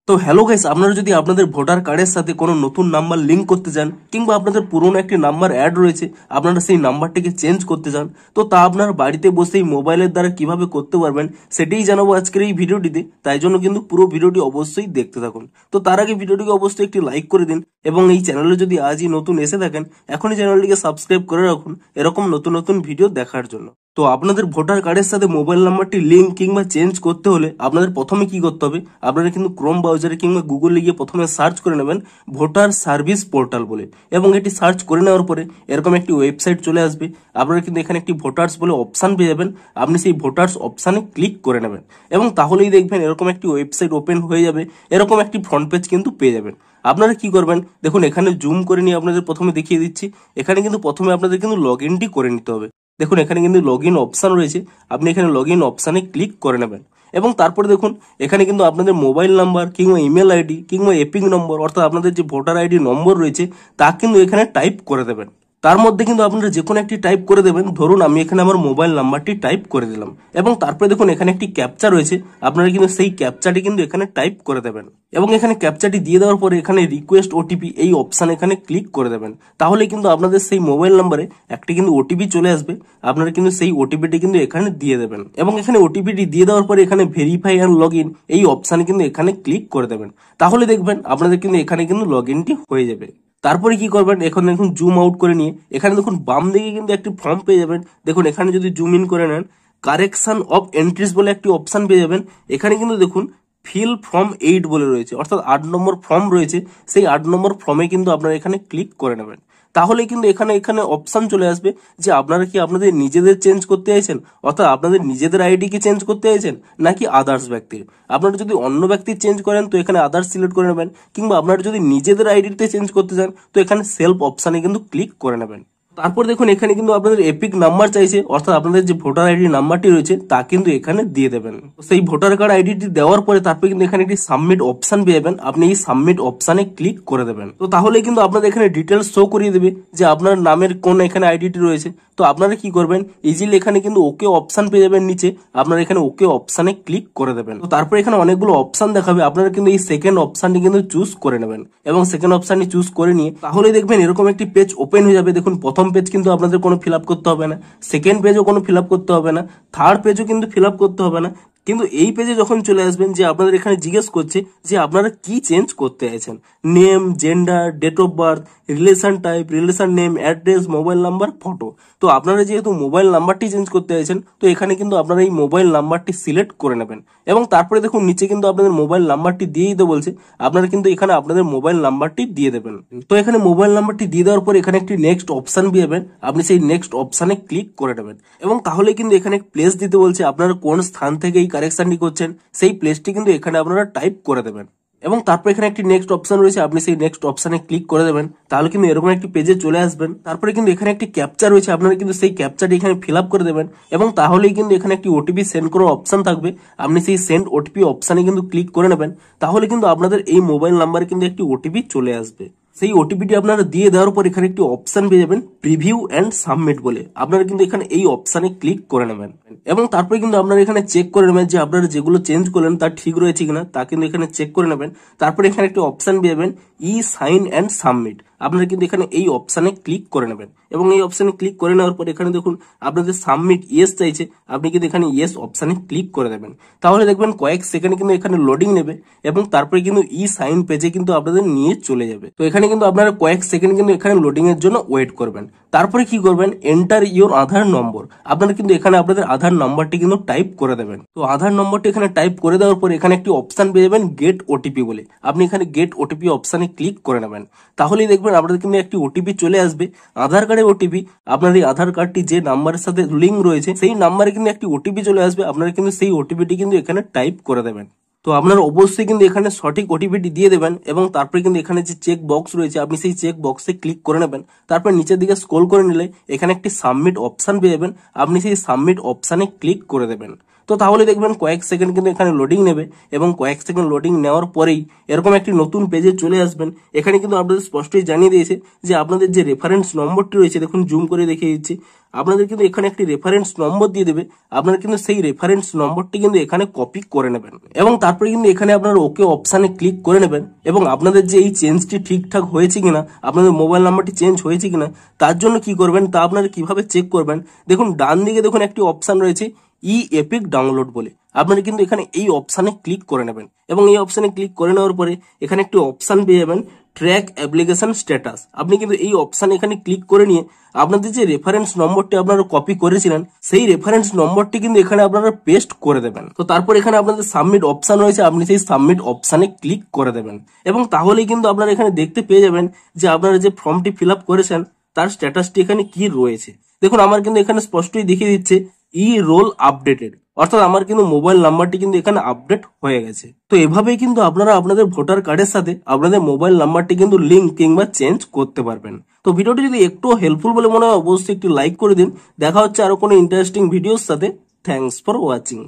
তো hello guys, আপনারা যদি আপনাদের ভোটার কার্ডের সাথে কোনো নতুন নাম্বার লিঙ্ক করতে চান কিংবা আপনাদের পুরনো একটি নাম্বার অ্যাড রয়েছে, আপনারা সেই নাম্বারটিকে চেঞ্জ করতে চান, তো তা আপনার বাড়িতে বসেই মোবাইলের দ্বারা কিভাবে করতে পারবেন সেটাই জানাবো আজকের এই ভিডিওটিতে। তাই জন্য কিন্তু পুরো ভিডিওটি অবশ্যই দেখতে থাকুন। তো তার আগে ভিডিওটিকে অবশ্যই একটি লাইক করে দিন এবং এই চ্যানেলে যদি আজই নতুন এসে থাকেন এখনই চ্যানেলটিকে সাবস্ক্রাইব করে রাখুন এরকম নতুন নতুন ভিডিও দেখার জন্য। তো আপনাদের ভোটার কার্ডের সাথে মোবাইল নাম্বারটি লিঙ্ক কিংবা চেঞ্জ করতে হলে আপনাদের প্রথমে কি করতে হবে, আপনারা কিন্তু ক্রোম ব্রাউজারে কিংবা গুগলে গিয়ে প্রথমে সার্চ করে নেবেন ভোটার সার্ভিস পোর্টাল বলে, এবং এটি সার্চ করে নেওয়ার পরে এরকম একটি ওয়েবসাইট চলে আসবে। আপনারা কিন্তু এখানে একটি ভোটার্স বলে অপশান পেয়ে যাবেন, আপনি সেই ভোটার্স অপশানে ক্লিক করে নেবেন এবং তাহলেই দেখবেন এরকম একটি ওয়েবসাইট ওপেন হয়ে যাবে, এরকম একটি ফ্রন্ট পেজ কিন্তু পেয়ে যাবেন। আপনারা কি করবেন দেখুন, এখানে জুম করে নিয়ে আপনাদের প্রথমে দেখিয়ে দিচ্ছি। এখানে কিন্তু প্রথমে আপনাদের কিন্তু লগ ইনটি করে নিতে হবে। দেখুন এখানে কিন্তু লগ ইন অপশান রয়েছে, আপনি এখানে লগ ইন অপশানে ক্লিক করে নেবেন এবং তারপরে দেখুন এখানে কিন্তু আপনাদের মোবাইল নাম্বার কিংবা ইমেল আইডি কিংবা এপিক নম্বর অর্থাৎ আপনাদের যে ভোটার আইডি নম্বর রয়েছে তা কিন্তু এখানে টাইপ করে দেবেন। তার মধ্যে কিন্তু আপনারা যে কোনো একটি টাইপ করে দেবেন। ধরুন আমি এখানে আমার মোবাইল নাম্বারটি টাইপ করে দিলাম এবং তারপরে দেখুন এখানে একটি ক্যাপচা রয়েছে, আপনারা কিন্তু সেই ক্যাপচাটি কিন্তু এখানে টাইপ করে দেবেন এবং এখানে ক্যাপচাটি দিয়ে দেওয়ার পরে এখানে রিকোয়েস্ট ওটিপি এই অপশান এখানে ক্লিক করে দেবেন। তাহলে কিন্তু আপনাদের সেই মোবাইল নাম্বারে একটি কিন্তু ওটিপি চলে আসবে, আপনারা কিন্তু সেই ওটিপিটি কিন্তু এখানে দিয়ে দেবেন এবং এখানে ওটিপিটি দিয়ে দেওয়ার পরে এখানে ভেরিফাই অ্যান্ড লগ ইন এই অপশানে কিন্তু এখানে ক্লিক করে দেবেন। তাহলে দেখবেন আপনাদের কিন্তু এখানে কিন্তু লগ ইনটি হয়ে যাবে। তারপরে কি করবেন, এখন দেখুন জুম আউট করে নিয়ে এখানে দেখুন বাম দিকে কিন্তু একটি ফর্ম পেয়ে যাবেন। দেখুন এখানে যদি জুম ইন করে নেন কারেকশন অফ এন্ট্রিজ বলে একটি অপশন পেয়ে যাবেন। এখানে কিন্তু দেখুন ফিল ফর্ম 8 বলে রয়েছে, অর্থাৎ 8 নম্বর ফর্ম রয়েছে, সেই 8 নম্বর ফর্মে কিন্তু আপনারা এখানে ক্লিক করে নেবেন। তাহলে কিন্তু এখানে এখানে অপশন চলে আসবে যে আপনারা কি আপনাদের নিজেদের চেঞ্জ করতে চাইছেন, অর্থাৎ আপনাদের নিজেদের আইডি কি চেঞ্জ করতে চাইছেন নাকি আদার্স ব্যক্তির। আপনারা যদি অন্য ব্যক্তির চেঞ্জ করেন তো এখানে আদার্স সিলেক্ট করে নেবেন, কিংবা আপনারা যদি নিজেদের আইডিতে চেঞ্জ করতে চান তো এখানে সেলফ অপশানে কিন্তু ক্লিক করে নেবেন। তারপর দেখুন এখানে কিন্তু আপনাদের এপিক নাম্বার চাইছে, অর্থাৎ আপনাদের যে ভোটার আইডি নাম্বারটি রয়েছে তা কিন্তু এখানে দিয়ে দেবেন। সেই ভোটার কার্ড আইডিটি দেওয়ার পরে তারপরে কিন্তু এখানে একটি সাবমিট অপশন পেয়ে যাবেন, আপনি এই সাবমিট অপশানে ক্লিক করে দেবেন। তো তাহলে কিন্তু আপনাদের এখানে ডিটেলস শো করিয়ে দেবে যে আপনার নামের কোন এখানে আইডিটি রয়েছে। তো আপনারা কি করবেন, ইজিলি এখানে কিন্তু ওকে অপশন পেয়ে যাবেন নিচে, আপনারা এখানে ওকে অপশানে ক্লিক করে দেবেন। তো তারপরে এখানে অনেকগুলো অপশন দেখাবে, আপনারা কিন্তু এই সেকেন্ড অপশনটি কিন্তু চুজ করে নেবেন এবং সেকেন্ড অপশনটি চুজ করে নিয়ে তাহলে দেখবেন এরকম একটি পেজ ওপেন হয়ে যাবে। দেখুন প্রথম পেজ কিন্তু আপনাদের কোনো ফিল আপ করতে হবে না, সেকেন্ড পেজও কোনো ফিল আপ করতে হবে না, থার্ড পেজও কিন্তু ফিল আপ করতে হবে না। কিন্তু এই পেজে যখন চলে আসবেন যে আপনাদের এখানে জিজ্ঞেস করছে যে আপনারা কি চেঞ্জ করতে চাইছেন, name, gender, date of birth, relation type, relation name, address, mobile number, photo. তো আপনারা যেহেতু মোবাইল নাম্বারটি চেঞ্জ করতে চাইছেন তো এখানে কিন্তু আপনারা এই মোবাইল নাম্বারটি সিলেক্ট করে নেবেন এবং তারপরে দেখুন নিচে কিন্তু আপনাদের মোবাইল নাম্বারটি দিয়ে দিতে বলছে, আপনারা কিন্তু এখানে আপনাদের মোবাইল নাম্বারটি দিয়ে দেবেন। তো এখানে মোবাইল নাম্বারটি দিয়ে দেওয়ার পর এখানে একটি নেক্সট অপশন পেয়ে আপনি সেই নেক্সট অপশানে ক্লিক করে নেবেন এবং তাহলে কিন্তু এখানে প্লেস দিতে বলছে, আপনারা কোন স্থান থেকে এই কারেকশনটি করছেন সেই প্লেসটি কিন্তু এখানে আপনারা টাইপ করে দেবেন এবং তারপর এখানে একটি নেক্সট অপশন রয়েছে, আপনি সেই নেক্সট অপশানে ক্লিক করে দেবেন। তাহলে কিন্তু এরকম একটি পেজে চলে আসবেন। তারপরে কিন্তু এখানে একটি ক্যাপচা রয়েছে, আপনারা কিন্তু সেই ক্যাপচাটি এখানে ফিল আপ করে দেবেন এবং তাহলেই কিন্তু এখানে একটি ওটিপি সেন্ড করার অপশন থাকবে, আপনি সেই সেন্ড ওটিপি অপশানে কিন্তু ক্লিক করে নেবেন। তাহলে কিন্তু আপনাদের এই মোবাইল নাম্বারে কিন্তু একটি ওটিপি চলে আসবে। সেই ওটিপিটি আপনারা দিয়ে দেওয়ার পর এখানে একটি অপশন পেয়ে যাবেন প্রিভিউ অ্যান্ড সাবমিট বলে, আপনারা কিন্তু এখানে এই অপশানে ক্লিক করে নেবেন এবং তারপরে কিন্তু আপনারা এখানে চেক করে নেবেন যে আপনারা যেগুলো চেঞ্জ করলেন তা ঠিক রয়েছে কিনা, তা কিন্তু এখানে চেক করে নেবেন। তারপরে এখানে একটি অপশন পেয়ে যাবেন ই সাইন অ্যান্ড সাবমিট, আপনারা কিন্তু এখানে এই অপশানে ক্লিক করে নেবেন এবং এই অপশানে ক্লিক করে নেওয়ার পর এখানে দেখুন আপনাদের সাবমিট ইয়েস চাইছে, আপনি কিন্তু এখানে ইয়েস অপশানে ক্লিক করে দেবেন। তাহলে দেখবেন কয়েক সেকেন্ডে কিন্তু এখানে লোডিং নেবে এবং তারপরে কিন্তু ই সাইন পেজে কিন্তু আপনাদের নিয়ে চলে যাবে। তো এখানে কিন্তু আপনারা কয়েক সেকেন্ড কিন্তু এখানে লোডিং এর জন্য ওয়েট করবেন। তারপরে কি করবেন, এন্টার ইওর আধার নম্বর, আপনারা কিন্তু এখানে আপনাদের আধার নম্বরটি কিন্তু টাইপ করে দেবেন। তো আধার নম্বরটি এখানে টাইপ করে দেওয়ার পর এখানে একটি অপশন পেয়ে যাবেন গেট ওটিপি বলে, আপনি এখানে গেট ওটিপি অপশানে ক্লিক করে নেবেন। তাহলেই দেখবেন আপনাদের কিন্তু একটি ওটিপি চলে আসবে, আধার কার্ডের ওটিপি। আপনার এই আধার কার্ডটি যে নাম্বারের সাথে লিঙ্ক রয়েছে সেই নাম্বারে কিন্তু একটি ওটিপি চলে আসবে, আপনারা কিন্তু সেই ওটিপিটি কিন্তু এখানে টাইপ করে দেবেন। তো আপনারা অবশ্যই কিন্তু এখানে সঠিক ওটিপিটি দিয়ে দেবেন এবং তারপরে কিন্তু এখানে যে চেক বক্স রয়েছে আপনি সেই চেক বক্সে ক্লিক করে নেবেন। তারপর নিচের দিকে স্ক্রল করে নিলে এখানে একটি সাবমিট অপশান পেয়ে যাবেন, আপনি সেই সাবমিট অপশানে ক্লিক করে দেবেন। তো তাহলে দেখবেন কয়েক সেকেন্ড কিন্তু এখানে লোডিং নেবে এবং কয়েক সেকেন্ড লোডিং নেওয়ার পরেই এরকম একটি নতুন পেজে চলে আসবেন। এখানে কিন্তু আপনাদের স্পষ্টই জানিয়ে দিয়েছে যে আপনাদের যে রেফারেন্স নম্বরটি রয়েছে, দেখুন জুম করে দেখিয়ে দিচ্ছি, আপনাদের কিন্তু এখানে একটি রেফারেন্স নম্বর দিয়ে দেবে। আপনারা কিন্তু সেই রেফারেন্স নম্বরটি কিন্তু এখানে কপি করে নেবেন এবং তারপরে কিন্তু এখানে আপনারা ওকে অপশানে ক্লিক করে নেবেন এবং আপনাদের যে এই চেঞ্জটি ঠিকঠাক হয়েছে কিনা, আপনাদের মোবাইল নাম্বারটি চেঞ্জ হয়েছে কিনা, তার জন্য কি করবেন, তা আপনারা কিভাবে চেক করবেন, দেখুন ডান দিকে দেখুন একটি অপশান রয়েছে এপিক ডাউনলোড বলে। আপনারা কিন্তু এখানে এই অপশানে ক্লিক করে নেবেন এবং এই অপশানে ক্লিক করে নেওয়ার পরে এখানে একটি অপশান পেয়ে যাবেন ট্র্যাক অ্যাপ্লিকেশন স্ট্যাটাস। আপনি কিন্তু এই অপশানে এখানে ক্লিক করে নিয়ে আপনাদের যে রেফারেন্স নম্বরটি আপনারা কপি করেছিলেন সেই রেফারেন্স নম্বরটি কিন্তু এখানে আপনারা পেস্ট করে দেবেন। তো তারপর এখানে আপনাদের সাবমিট অপশান রয়েছে, আপনি সেই সাবমিট অপশানে ক্লিক করে দেবেন এবং তাহলেই কিন্তু আপনারা এখানে দেখতে পেয়ে যাবেন যে আপনারা যে ফর্মটি ফিল আপ করেছেন তার স্ট্যাটাসটি এখানে কি রয়েছে। দেখুন আমার কিন্তু এখানে স্পষ্টই দেখিয়ে দিচ্ছে রোল আপডেটেড, অর্থাৎ আমার কিন্তু মোবাইল নাম্বারটি কিন্তু এখানে আপডেট হয়ে গেছে। তো এভাবেই কিন্তু আপনারা আপনাদের ভোটার কার্ডের সাথে আপনাদের মোবাইল নাম্বারটি কিন্তু লিঙ্ক কিংবা চেঞ্জ করতে পারবেন। তো ভিডিওটি যদি একটু হেল্পফুল বলে মনে হয় অবশ্যই একটি লাইক করে দিন। দেখা হচ্ছে আরো কোনো ইন্টারেস্টিং ভিডিওর সাথে। Thanks for watching.